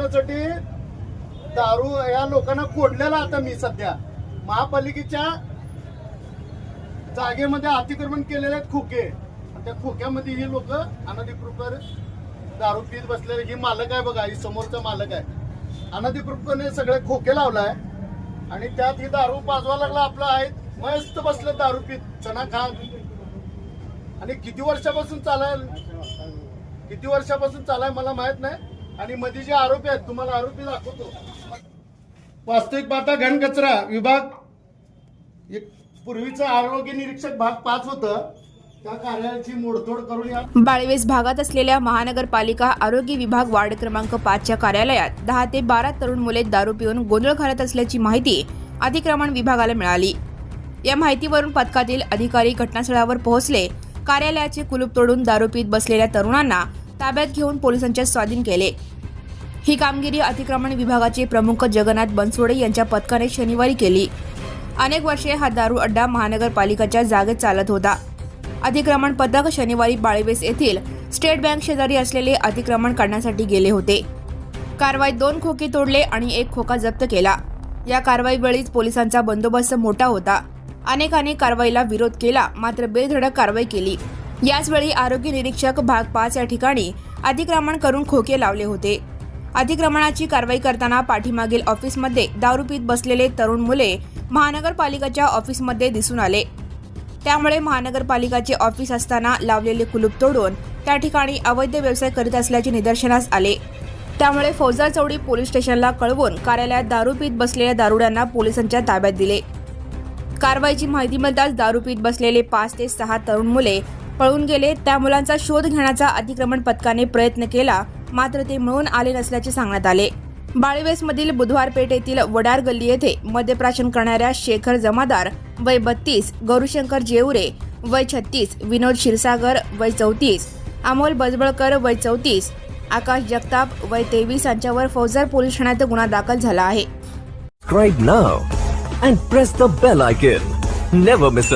करण्यासाठी दारू या लोकांना कोडलेला आता मी सध्या महापालिकेच्या जागेमध्ये अतिक्रमण केलेले आहेत खोके. त्या खोक्यामध्ये ही लोक अनधिकृत दारू पीत बसलेले. ही मालक आहे बघा, ही समोरचा मालक आहे. अनधिकृतपणे सगळे खोके लावलाय आणि त्यात ही दारू पाजवा लागला. आपला आहे मस्त बसले दारू पीत चना खान. आणि किती वर्षापासून चालाय मला माहित नाही. आणि मध्ये जे आरोपी आहेत तुम्हाला आरोपी दाखवतो. वास्तविक पाहता घनकचरा विभाग पूर्वीचं आरोग्य निरीक्षक भाग 5 होतं. त्या कार्यालयाची मोडतोड करून या बाळवेस भागात असलेल्या महानगरपालिका आरोग्य विभाग वार्ड क्रमांक 5च्या कार्यालयात 10 ते 12 तरुण मुले दारू पिऊन गोंधळ घालत असल्याची माहिती अतिक्रमण विभागाला मिळाली. या माहितीवरून पथकातील अधिकारी घटनास्थळावर पोहोचले. कार्यालयाचे कुलूप तोडून दारू पीत बसलेल्या तरुणांना ताब्यात घेऊन पोलिसांच्या स्वाधीन केले. ही कामगिरी अतिक्रमण विभागाचे प्रमुख जगन्नाथ बनसोडे यांच्या पथकाने शनिवारी केली. अनेक वर्षे हा दारू अड्डा महानगरपालिकेच्या जागेत चालत होता. अतिक्रमण पथक शनिवारी बाळवेस येथील स्टेट बँक शेजारी असलेले अतिक्रमण काढण्यासाठी गेले होते. कारवाईत 2 खोके तोडले आणि 1 खोका जप्त केला. या कारवाईवेळीच पोलिसांचा बंदोबस्त मोठा होता. अनेकांनी कारवाईला विरोध केला, मात्र बेधडक कारवाई केली. याचवेळी आरोग्य निरीक्षक भाग 5 या ठिकाणी अतिक्रमण करून खोके लावले होते. अतिक्रमणाची कारवाई करताना पाठीमागील ऑफिसमध्ये दारू पीत बसलेले तरुण मुले महानगरपालिकेच्या ऑफिसमध्ये दिसून आले. त्यामुळे महानगरपालिकेचे ऑफिस असताना लावलेले कुलूप तोडून त्या ठिकाणी अवैध व्यवसाय करीत असल्याचे निदर्शनास आले. त्यामुळे फौजदार चौडी पोलीस स्टेशनला कळवून कार्यालयात दारू पीत बसलेल्या दारुड्यांना पोलिसांच्या ताब्यात दिले. कारवाईची माहिती मिळताच दारू पीत बसलेले 5 ते 6 तरुण मुले पळून गेले. त्या मुलांचा शोध घेण्याचा अतिक्रमण पथकाने प्रयत्न केला, मात्र ते मिळून आले नसल्याचे सांगण्यात आले. बाळवेसमधील बुधवार पेठ येथील वडार गल्ली येथे मद्यप्राशन करणाऱ्या शेखर जमादार वय 32, गौरीशंकर जेवरे वय 36, विनोद क्षीरसागर वय 34, अमोल बजबळकर वय 34, आकाश जगताप वय 23 यांच्यावर फौजदार पोलीस ठाण्यात गुन्हा दाखल झाला आहे. Subscribe now and press the bell icon. Never miss an